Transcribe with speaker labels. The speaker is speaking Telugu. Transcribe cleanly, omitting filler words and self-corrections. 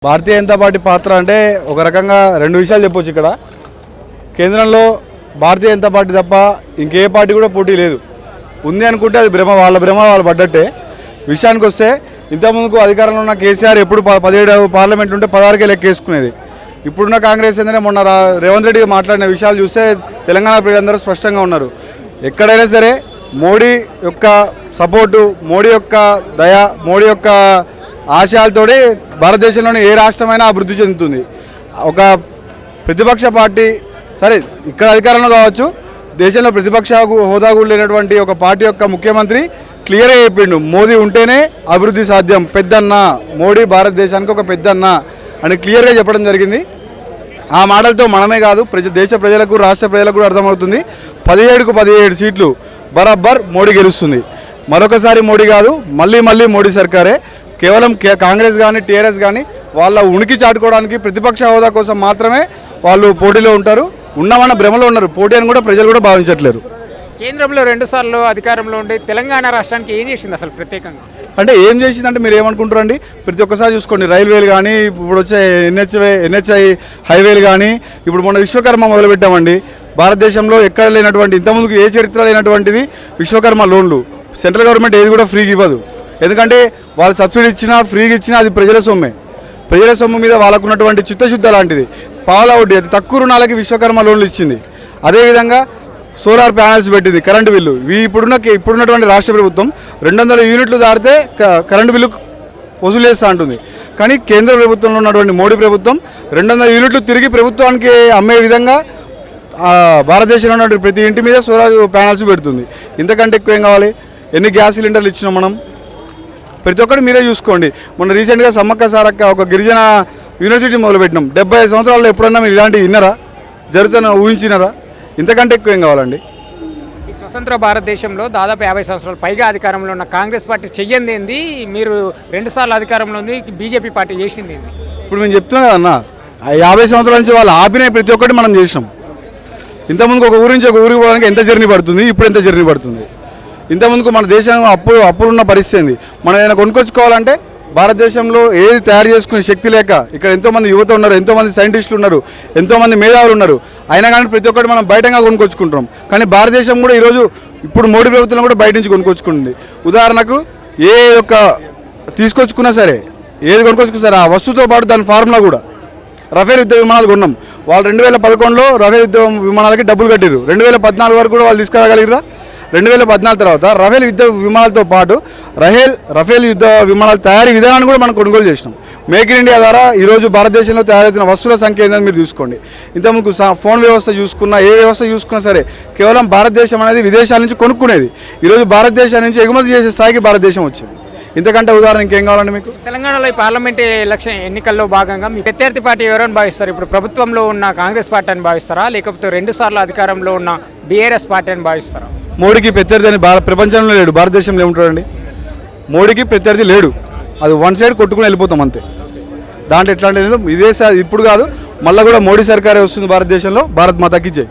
Speaker 1: భారతీయ జనతా పార్టీ పాత్ర అంటే ఒక రకంగా రెండు విషయాలు చెప్పొచ్చు. ఇక్కడ కేంద్రంలో భారతీయ జనతా పార్టీ తప్ప ఇంకే పార్టీ కూడా పోటీ లేదు. ఉంది అనుకుంటే అది భ్రమ, వాళ్ళ భ్రమ వాళ్ళు పడ్డట్టే. విషయానికి వస్తే ఇంతకుముందుకు అధికారంలో ఉన్న కేసీఆర్ ఎప్పుడు 17 పార్లమెంట్లు ఉంటే 16కే లెక్కేసుకునేది. ఇప్పుడున్న కాంగ్రెస్ ఏంటంటే మొన్న రేవంత్ రెడ్డి మాట్లాడిన విషయాలు చూస్తే తెలంగాణ ప్రజలందరూ స్పష్టంగా ఉన్నారు. ఎక్కడైనా సరే మోడీ యొక్క సపోర్టు, మోడీ యొక్క దయ, మోడీ యొక్క ఆశయాలతోనే భారతదేశంలోని ఏ రాష్ట్రమైనా అభివృద్ధి చెందుతుంది. ఒక ప్రతిపక్ష పార్టీ సరే ఇక్కడ అధికారంలో కావచ్చు, దేశంలో ప్రతిపక్ష హోదా కూడా లేనటువంటి ఒక పార్టీ యొక్క ముఖ్యమంత్రి క్లియర్గా చెప్పిండు, మోదీ ఉంటేనే అభివృద్ధి సాధ్యం, పెద్దన్న మోడీ భారతదేశానికి ఒక పెద్దన్న అని క్లియర్గా చెప్పడం జరిగింది. ఆ మాటలతో మనమే కాదు దేశ ప్రజలకు, రాష్ట్ర ప్రజలకు కూడా అర్థమవుతుంది. 17కు 17 సీట్లు బరాబర్ మోడీ గెలుస్తుంది. మరొకసారి మోడీ కాదు, మళ్ళీ మోడీ సర్కారే. కేవలం కాంగ్రెస్ కానీ టీఆర్ఎస్ కానీ వాళ్ళ ఉనికి చాటుకోవడానికి ప్రతిపక్ష హోదా కోసం మాత్రమే వాళ్ళు పోటీలో ఉంటారు. ఉన్నామన్న భ్రమలో ఉన్నారు. పోటీ అని కూడా ప్రజలు కూడా భావించట్లేరు.
Speaker 2: కేంద్రంలో 2 సార్లు అధికారంలో ఉండి తెలంగాణ రాష్ట్రానికి ఏం చేసింది అసలు ప్రత్యేకంగా?
Speaker 1: అంటే ఏం చేసిందంటే మీరు ఏమనుకుంటారండి? ప్రతి ఒక్కసారి చూసుకోండి, రైల్వేలు కానీ, ఇప్పుడు వచ్చే ఎన్హెచ్ఐ హైవేలు కానీ, ఇప్పుడు మొన్న విశ్వకర్మ మొదలుపెట్టామండి. భారతదేశంలో ఎక్కడ లేనటువంటి, ఇంతకుముందుకు ఏ చరిత్ర లేనటువంటిది విశ్వకర్మ లోన్లు. సెంట్రల్ గవర్నమెంట్ ఏది కూడా ఫ్రీగా ఇవ్వదు. ఎందుకంటే వాళ్ళు సబ్సిడీ ఇచ్చినా, ఫ్రీగా ఇచ్చినా అది ప్రజల సొమ్మే. ప్రజల సొమ్ము మీద వాళ్ళకు ఉన్నటువంటి చిత్తశుద్ధ లాంటిది. పావుల వడ్డీ అతి తక్కువ రుణాలకి విశ్వకర్మ లోన్లు ఇచ్చింది. అదేవిధంగా సోలార్ ప్యానల్స్ పెట్టింది, కరెంటు బిల్లు. ఇప్పుడున్నటువంటి రాష్ట్ర ప్రభుత్వం 200 యూనిట్లు దాటితే కరెంటు బిల్లు వసూలు చేస్తూ ఉంటుంది. కానీ కేంద్ర ప్రభుత్వంలో ఉన్నటువంటి మోడీ ప్రభుత్వం 200 యూనిట్లు తిరిగి ప్రభుత్వానికి అమ్మే విధంగా భారతదేశంలో ఉన్నటువంటి ప్రతి ఇంటి మీద సోలార్ ప్యానల్స్ పెడుతుంది. ఇంతకంటే ఎక్కువ ఏం కావాలి? ఎన్ని గ్యాస్ సిలిండర్లు ఇచ్చినాం మనం? ప్రతి ఒక్కటి మీరే చూసుకోండి. మొన్న రీసెంట్గా సమ్మక్క సారక్క ఒక గిరిజన యూనివర్సిటీ మొదలుపెట్టినాం. 75 సంవత్సరాల్లో ఎప్పుడన్నా మీరు ఇలాంటివి విన్నారా? జరుగుతున్న ఊహించినారా? ఇంతకంటే ఎక్కువ ఏం కావాలండి?
Speaker 2: ఈ స్వతంత్ర భారతదేశంలో దాదాపు 50 సంవత్సరాలు పైగా అధికారంలో ఉన్న కాంగ్రెస్ పార్టీ చెయ్యంది ఏంది? మీరు 2 సార్లు అధికారంలో ఉంది, బీజేపీ పార్టీ చేసింది ఏంది?
Speaker 1: ఇప్పుడు మేము చెప్తున్నాం కదన్నా, 50 సంవత్సరాల నుంచి వాళ్ళు ఆపిన ప్రతి ఒక్కటి మనం చేసినాం. ఇంతకుముందుకు ఒక ఊరి నుంచి ఒక ఊరికి పోవడానికి ఎంత జర్నీ పడుతుంది, ఇప్పుడు ఎంత జర్నీ పడుతుంది. ఇంతకుముందుకు మన దేశం అప్పులున్న పరిస్థితి. మనం ఏదైనా కొనుక్కొచ్చుకోవాలంటే భారతదేశంలో ఏది తయారు చేసుకునే శక్తి లేక ఇక్కడ ఎంతోమంది యువత ఉన్నారు, ఎంతోమంది సైంటిస్టులు ఉన్నారు, ఎంతోమంది మేధావులు ఉన్నారు. అయినా కానీ ప్రతి ఒక్కటి మనం బయటగా కొనుక్కొచ్చుకుంటాం. కానీ భారతదేశం కూడా ఈరోజు ఇప్పుడు మోడీ ప్రభుత్వం కూడా బయట నుంచి కొనుక్కొచ్చుకుంటుంది. ఉదాహరణకు ఏ యొక్క తీసుకొచ్చుకున్నా సరే, ఏది కొనుక్కొచ్చుకున్నా సరే ఆ వస్తువుతో పాటు దాని ఫార్ములా కూడా. రఫేల్ యుద్ధ విమానాలు కొన్నాం. వాళ్ళు 2011లో రఫేల్ యుద్ధ విమానాలకి డబ్బులు కట్టారు. 2014 వరకు కూడా వాళ్ళు తీసుకురాగలిగిరా? 2014 తర్వాత రఫేల్ యుద్ధ విమానాలతో పాటు రఫేల్ యుద్ధ విమానాల తయారీ విధానాన్ని కూడా మనం కొనుగోలు చేసినాం. మేక్ ఇన్ ఇండియా ద్వారా ఈరోజు భారతదేశంలో తయారవుతున్న వస్తువుల సంఖ్య ఏందని మీరు చూసుకోండి. ఇంతకుముందు ఫోన్ వ్యవస్థ చూసుకున్నా, ఏ వ్యవస్థ చూసుకున్నా సరే కేవలం భారతదేశం అనేది విదేశాల నుంచి కొనుక్కునేది. ఈరోజు భారతదేశం నుంచి ఎగుమతి చేసే స్థాయికి భారతదేశం వచ్చింది. ఇంతకంటే ఉదాహరణ ఇంకేం కావాలండి మీకు?
Speaker 2: తెలంగాణలో ఈ పార్లమెంట్ ఎలక్షన్ ఎన్నికల్లో భాగంగా మీ ప్రత్యర్థి పార్టీ ఎవరైనా భావిస్తారు? ఇప్పుడు ప్రభుత్వంలో ఉన్న కాంగ్రెస్ పార్టీ అని భావిస్తారా, లేకపోతే 2 సార్లు అధికారంలో ఉన్న బీఆర్ఎస్ పార్టీ అని భావిస్తారా?
Speaker 1: మోడీకి ప్రత్యర్థి అని ప్రపంచంలో లేడు, భారతదేశంలో ఏముంటాడండి? మోడీకి ప్రత్యర్థి లేడు. అది వన్ సైడ్ కొట్టుకుని వెళ్ళిపోతాం అంతే. దాంట్లో ఎట్లాంటి ఇదే ఇప్పుడు కాదు, మళ్ళీ కూడా మోడీ సర్కారే వస్తుంది భారతదేశంలో. భారత్ మాతాకి జై.